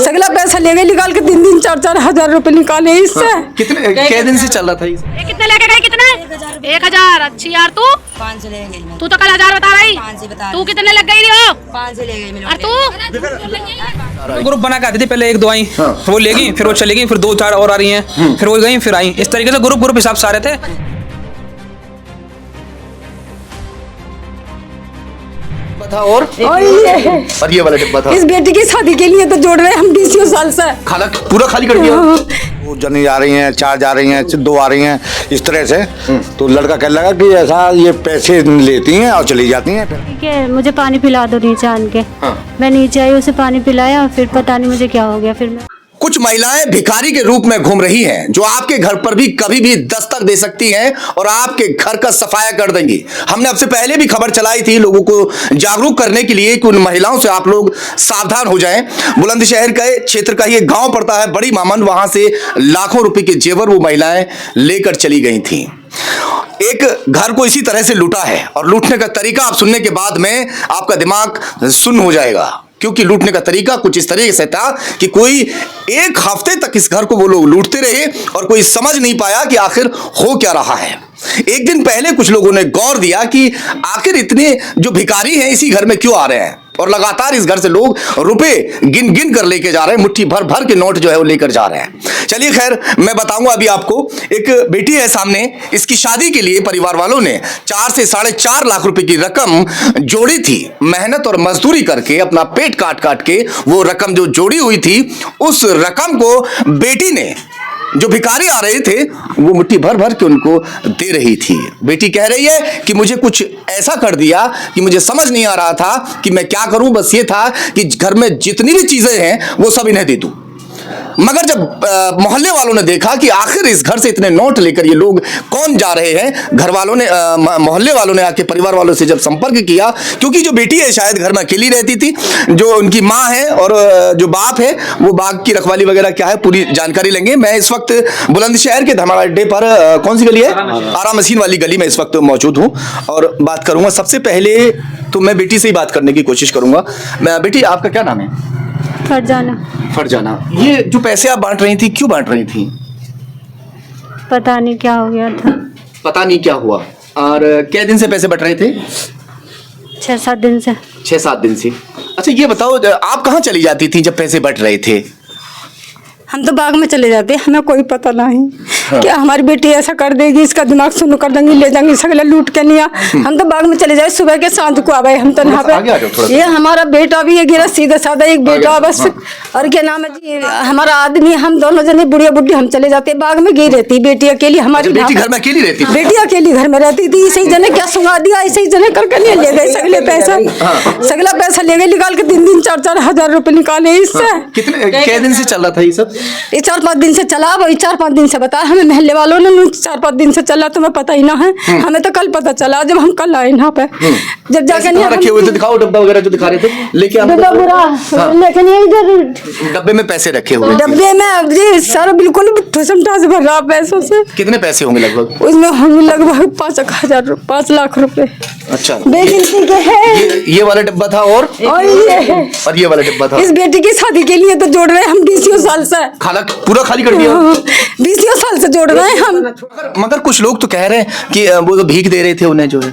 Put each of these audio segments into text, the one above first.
सगला पैसा ले गए निकाल के 3-3 4-4 हजार रुपए निकाले इससे। कितने क्या दिन से चल रहा था ये? कितने लेके गए? कितने? 1000। अच्छी यार तू 5 ले गई। तू तो कल 1000 बता रही। 5 बता। तू कितने लग गई हो? 5 ले गई। और तू ग्रुप बना के आती थी पहले 1-2 आई, वो ले गई, फिर वो चली गई, फिर 2-4 और आ रही हैं, फिर वो गई, फिर आई। इस तरीके से ग्रुप हिसाब से आ रहे थे। था और ये वाला डिब्बा था। इस बेटी की शादी के लिए तो जोड़ रहे हैं हम 20 साल से। खाना पूरा खाली कर दिया। वो जनी जा रही हैं, 4 जा रही हैं, 2 आ रही हैं, इस तरह से। तो लड़का कहने लगा कि ऐसा ये पैसे लेती हैं और चली जाती हैं। ठीक है, मुझे पानी पिला दो नीचे आन के। मैं नीचे आई, उसे पानी पिलाया, फिर पता नहीं मुझे क्या हो गया। फिर मैं कुछ महिलाएं भिखारी के रूप में घूम रही हैं, जो आपके घर पर भी कभी भी दस्तक दे सकती हैं और आपके घर का सफाया कर देंगी। हमने आपसे पहले भी खबर चलाई थी लोगों को जागरूक करने के लिए कि उन महिलाओं से आप लोग सावधान हो जाएं। बुलंदशहर के क्षेत्र का ये गांव पड़ता है बड़ी मामन, वहां से लाखों रुपए के जेवर वो महिलाएं लेकर चली गई थी। एक घर को इसी तरह से लूटा है और लूटने का तरीका आप सुनने के बाद में आपका दिमाग सुन्न हो जाएगा, क्योंकि लूटने का तरीका कुछ इस तरीके से था कि कोई 1 हफ्ते तक इस घर को वो लोग लूटते रहे और कोई समझ नहीं पाया कि आखिर हो क्या रहा है। एक दिन पहले कुछ लोगों ने गौर दिया कि आखिर इतने जो भिखारी हैं इसी घर में क्यों आ रहे हैं, और लगातार इस घर से लोग रुपए गिन गिन कर लेके जा रहे हैं, मुट्ठी भर भर के नोट जो है वो लेकर जा रहे हैं। चलिए खैर, मैं बताऊंगा अभी आपको। एक बेटी है सामने, इसकी शादी के लिए परिवार वालों ने 4 से 4.5 लाख रुपए की रकम जोड़ी थी। मेहनत और मजदूरी करके अपना पेट काट काट के वो रकम जो जोड़ी हुई थी, उस रकम को बेटी ने, जो भिखारी आ रहे थे, वो मुट्ठी भर भर के उनको दे रही थी। बेटी कह रही है कि मुझे कुछ ऐसा कर दिया कि मुझे समझ नहीं आ रहा था कि मैं क्या करूं, बस ये था कि घर में जितनी भी चीजें हैं वो सब इन्हें दे दूं। मगर जब मोहल्ले वालों ने देखा कि आखिर इस घर से इतने नोट लेकर ये लोग कौन जा रहे हैं, घर वालों ने, मोहल्ले वालों ने आके परिवार वालों से जब संपर्क किया, क्योंकि जो बेटी है शायद घर में अकेली रहती थी, जो उनकी माँ है और जो बाप है वो बाग की रखवाली वगैरह क्या है पूरी जानकारी लेंगे। मैं इस वक्त बुलंदशहर के धर्माड़ा अड्डे पर, कौन सी गली है, आरा मशीन वाली गली में इस वक्त मौजूद हूँ और बात करूंगा। सबसे पहले तो मैं बेटी से ही बात करने की कोशिश करूंगा। बेटी, आपका क्या नाम है? फरजाना। ये जो पैसे आप बांट रही थी, क्यों बांट रही थी? पता नहीं क्या हो गया था। पता नहीं क्या हुआ। और क्या दिन से पैसे बट रहे थे? 6-7 दिन से। 6-7 दिन से। अच्छा ये बताओ, आप कहाँ चली जाती थी जब पैसे बट रहे थे? हम तो बाग में चले जाते, हमें कोई पता नहीं क्या हमारी बेटी ऐसा कर देगी, इसका दिमाग सुन्न कर देंगी, ले जाएंगे सगला लूट के लिया। हम तो बाग में चले जाए, सुबह के शाम को आवे हम तो यहाँ पे। ये हमारा बेटा भी है, गिरा सीधा साधा एक बेटा बस। और क्या नाम है जी, हमारा आदमी, हम दोनों जने बुढ़िया बुढ़ी हम चले जाते, बाग में गई रहती बेटी अकेली। हमारी बेटी घर में अकेली रहती? बेटी अकेली घर में रहती थी। इसे जने क्या सुंगा दिया, इसे जने करके नहीं ले गए सगले पैसा। सगला पैसा ले गए निकाल के 3-3 4-4 हजार रुपए निकाले इससे। कितने क्या दिन से चल रहा था ये सब? ये 4-5 दिन से चला। वही 4-5 दिन से बता, हमें मोहल्ले वालों ने 4-5 दिन से चला, तुम्हें पता ही ना है। हमें तो कल पता चला जब हम कल आए यहाँ पे। जब जाके नहीं रखे हुए थे, दिखाओ डब्बा वगैरह जो दिखा रहे थे, लेके लेकिन इधर डब्बे में पैसे रखे हुए? डब्बे में जी सर बिल्कुल ठुसमटास भर रहा पैसों से। कितने पैसे होंगे लगभग? उसमें होंगे लगभग 5 लाख रुपए। अच्छा, बेगिनती के है। ये वाला डब्बा था और ये वाला डब्बा था। इस बेटी की शादी के लिए तो जोड़ रहे हैं हम 20 साल से। खाना पूरा खाली कर दिया? 20 साल से जोड़ रहे हैं हम। मगर कुछ लोग तो कह रहे हैं कि वो तो भीख दे रहे थे उन्हें, जो है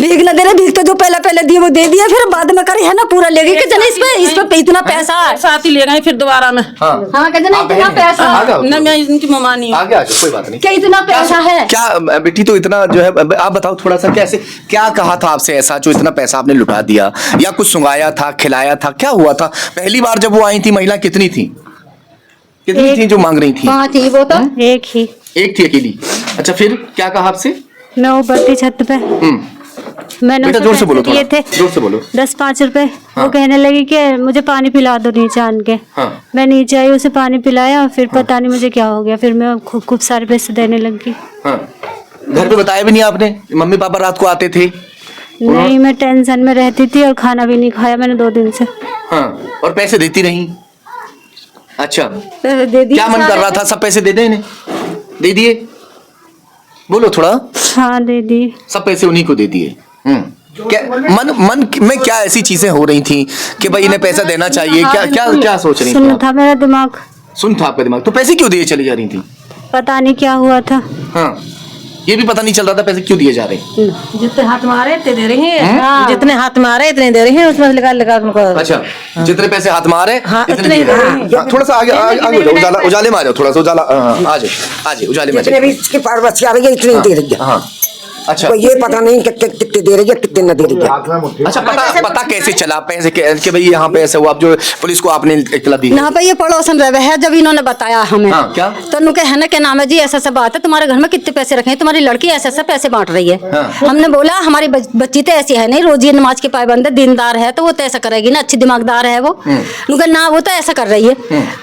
भीख न दे रहे, भीख तो जो पहले दिए वो दे दिया, फिर बाद में करे है ना पूरा ले गए। इस पे इतना पैसा साथ ही ले गए फिर दोबारा में। हाँ इतना पैसा ना, मैं इनकी ममा नहीं हूँ। आगे कोई बात नहीं। क्या इतना पैसा है? क्या बेटी तो इतना जो है, आप बताओ थोड़ा सा, कैसे क्या कहा था आपसे ऐसा जो इतना पैसा आपने लुटा दिया, या कुछ सुंगाया था, खिलाया था, क्या हुआ था? पहली बार जब वो आई थी महिला कितनी थी थी जो मांग रही थी? 5 थी वो तो। एक थी अकेली। अच्छा, फिर क्या कहा आपसे? मैं ऊपर थी छत पे, मैंने जोर से बोलो, दिए थे, जोर से बोलो। 10-5 रुपए। वो कहने लगी कि मुझे पानी पिला दो नीचे आन के। मैं नीचे आई, उसे पानी पिलाया, फिर पता नहीं मुझे क्या हो गया, फिर मैं खूब सारे पैसे देने लगी। घर पे बताया भी नहीं आपने? मम्मी पापा रात को आते थे? नहीं, मैं टेंशन में रहती थी और खाना भी नहीं खाया मैंने 2 दिन से। और पैसे देती नहीं? अच्छा, पैसे दे दिए। क्या मन कर रहा था? सब पैसे दे दे इन्हें? दे दिए? बोलो थोड़ा। हाँ, दे दिए। सब पैसे उन्हीं को दे दिए? मन में क्या ऐसी चीजें हो रही थी कि भाई इन्हें पैसा देना चाहिए, क्या क्या क्या सोच रही सुन थी? था मेरा दिमाग, सुन था आपका दिमाग, तो पैसे क्यों दिए चली जा रही थी? पता नहीं क्या हुआ था। हाँ, ये भी पता नहीं चल रहा था पैसे क्यों दिए जा रहे हैं। जितने हाथ मारे इतने दे रही हैं, जितने हाथ मारे इतने दे रही हैं, उसमें लगा लगा उनको। अच्छा, जितने पैसे हाथ मारे हाँ, इतने इतने दिए। दे रहे हैं। हाँ, थोड़ा सा आगे आगे हो जाओ, उजाले में आ जाओ, थोड़ा सा उजाला, आ जाओ उजाले में आ जितने जाओ। भी इसकी पारवसी आ रही है इतनी दे रही है। हाँ, अच्छा तो ये पता नहीं कितने दे रही है कितने न दे रही है। अच्छा, पता कैसे चला पैसे कि भाई यहाँ पे ऐसा हुआ? आप जो पुलिस को आपने इत्तला दी? ना भाई ये पड़ोसन रहे है, जब इन्होंने बताया हमें। हाँ, क्या? तो उन्होंने कहा ना क्या नाम है जी, ऐसा ऐसा बात है, तुम्हारे घर में कितने पैसे रखे हैं, तुम्हारी लड़की ऐसे ऐसे पैसे बांट रही है। हाँ। हमने बोला हमारी बच्ची तो ऐसी है नहीं, रोज ये नमाज की पाबंद है, दीनदार है, तो वो तो ऐसा करेगी ना, अच्छी दिमागदार है वो। उनका ना वो तो ऐसा कर रही है।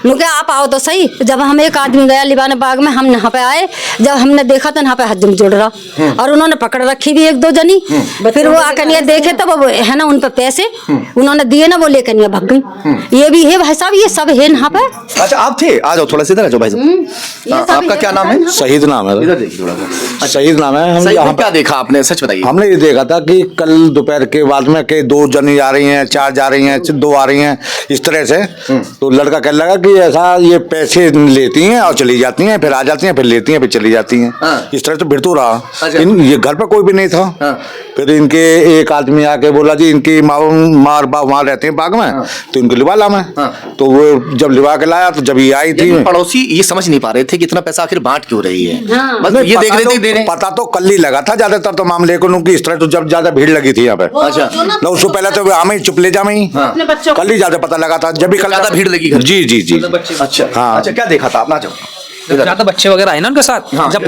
उनके आप आओ तो सही। जब हम एक आदमी गया लिबान बाग में, हम यहाँ पे आए, जब हमने देखा तो यहाँ पे हजम जुड़ रहा और उन्होंने पकड़ रखी भी एक दो जनी। फिर वो आकर नहीं देखे तो वो है ना उन पे पैसे उन्होंने दिए ना, वो लेकर नहीं भाग गई। ये भी है भाई साहब, ये सब है यहाँ पे। अच्छा, आप थे? आ जाओ थोड़ा सा इधर आ जाओ भाई साहब। आपका क्या नाम है? शहीद नाम है। इधर देखिए थोड़ा सा। शहीद नाम है। हम सही यहाँ में क्या देखा आपने, सच बताइए। हमने ये देखा था कि कल दोपहर के बाद में कि 2 जनी जा रही हैं, 4 जा रही हैं, 2 आ रही हैं, इस तरह से। तो लड़का कहने लगा कि ऐसा ये पैसे लेती हैं और चली जाती हैं, फिर आ जाती हैं, फिर लेती हैं, फिर चली जाती हैं। हाँ। इस तरह से भिड़तू रहा। अच्छा। ये घर पर कोई भी नहीं था। हाँ। फिर इनके एक आदमी आके बोला जी इनकी मार बाप वहाँ रहते हैं बाग में, तो इनको लिवा ला मैं। तो वो जब लिवा के लाया तो जब ये आई थी, पड़ोसी ये समझ नहीं पा रहे थे कि इतना पैसा आखिर बांट क्यों रही है। बस नहीं, ये देख रहे थे दे रहे। पता तो कल ही लगा था ज्यादातर तो मामले को उनकी इस तरह, तो जब ज्यादा भीड़ लगी थी यहाँ पे। अच्छा, ना उसको पहले तो हमें चुप ले जा में ही कल ही ज्यादा पता लगा था, जब भी कल ज्यादा भीड़ लगी घर। जी जी जी। अच्छा हाँ। अच्छा, क्या देखा था आप? ना जाओ ज्यादा बच्चे वगैरह आए ना उनके साथ। हाँ। जब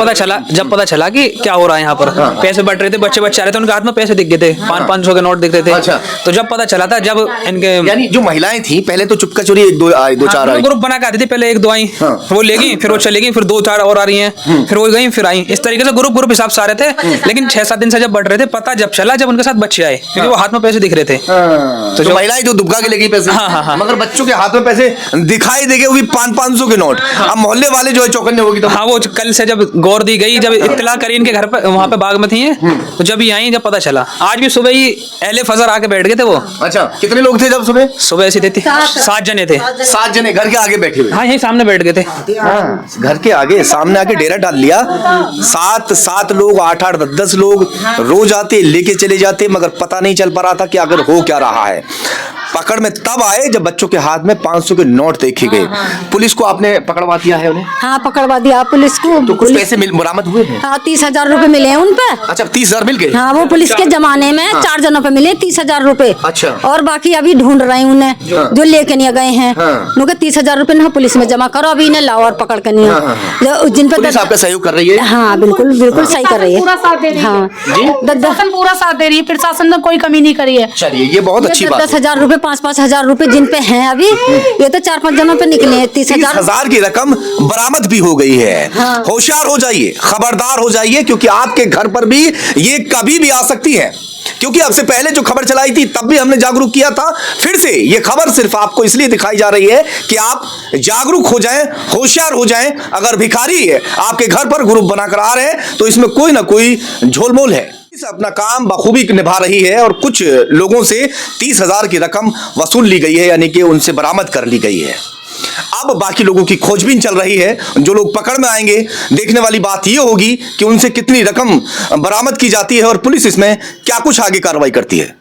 पता चला कि क्या हो रहा है यहाँ पर, पैसे बट रहे थे, बच्चे आ रहे थे, उनके हाथ में पैसे दिख गए थे, 500 के नोट दिख रहे थे। अच्छा। तो जब पता चला था, जब इनके यानी जो महिलाएं थी पहले तो चुपका चोरी 1 2 4 आई। ग्रुप बना के आती थी, पहले 1 2 आई, हाँ। वो ले गई, फिर वो चली गई, फिर 2 4 और आ रही हैं, फिर वो गई, फिर आई। इस तरीके से ग्रुप हिसाब से आ रहे थे। लेकिन 6-7 दिन से जब बढ़ रहे थे, पता जब चला जब उनके साथ बच्चे आए, क्योंकि वो हाथ में पैसे दिख रहे थे। तो जो महिलाएं जो दुबका के लेगी पैसे, हाँ। मगर बच्चों के हाथ में पैसे दिखाई देंगे, वो भी 500 के नोट। अब मोहल्ले वाले जो है चौकन्ने होगी। तो हाँ, वो कल से जब गौर दी गई, जब इत्तला करी इनके घर पे, वहाँ पे बाग में थी, तो जब ये आई, जब पता चला। आज भी सुबह ही अहले फजर आके बैठ गए थे वो। अच्छा, कितने लोग थे जब सुबह? सुबह ऐसी थी 7 जने थे। 7 जने घर के आगे बैठे हुए। हाँ, यही सामने बैठ गए थे। हाँ, घर के आगे सामने आके डेरा डाल लिया। 7 लोग, 8 10 लोग रोज आते लेके चले जाते, मगर पता नहीं चल पा रहा था कि अगर हो क्या रहा है। पकड़ में तब आए जब बच्चों के हाथ में 500 के नोट देखे गए। पुलिस को आपने पकड़वा दिया है उन्हें? हाँ, पकड़वा दिया पुलिस को। तो कुछ पैसे बरामद हुए हैं? हाँ, 30,000 रुपए मिले हैं उन पे। अच्छा, 30,000 मिल गए? हाँ, वो पुलिस के जमाने में 4 जनों पे मिले 30,000 रुपए। अच्छा। और बाकी अभी ढूंढ रहे हैं उन्हें, जो लेके नहीं गए हैं। उनके 30,000 रुपए ना पुलिस में जमा करो, अभी इन्हें लाओ और पकड़ के नहीं। जिन पे पुलिस आपका सहयोग कर रही है? हाँ, बिल्कुल बिल्कुल सही कर रही है। पूरा साथ दे रही है। हाँ प्रशासन पूरा साथ दे रही है, प्रशासन ने कोई कमी नहीं करी है। चलिए, ये बहुत अच्छी बात है। 10,000 रुपए 5-5 हजार रुपए जिन पे हैं अभी, ये तो 4-5 जनों पे निकले हैं। 30,000 30,000 की रकम बरामद भी हो गई है। होशियार हो जाइए, खबरदार हो जाइए, क्योंकि आपके घर पर भी ये कभी भी आ सकती है। क्योंकि अब से पहले जो खबर चलाई थी तब भी हमने जागरूक किया था। फिर से ये खबर सिर्फ आपको इसलिए दिखाई जा रही है कि आप जागरूक हो जाएं, होशियार हो जाएं। अगर भिखारी है आपके घर पर ग्रुप बनाकर आ रहे हैं तो इसमें कोई ना कोई झोलमोल है। अपना काम बखूबी निभा रही है और कुछ लोगों से 30,000 की रकम वसूल ली गई है, यानी कि उनसे बरामद कर ली गई है। अब बाकी लोगों की खोजबीन चल रही है। जो लोग पकड़ में आएंगे, देखने वाली बात यह होगी कि उनसे कितनी रकम बरामद की जाती है और पुलिस इसमें क्या कुछ आगे कार्रवाई करती है।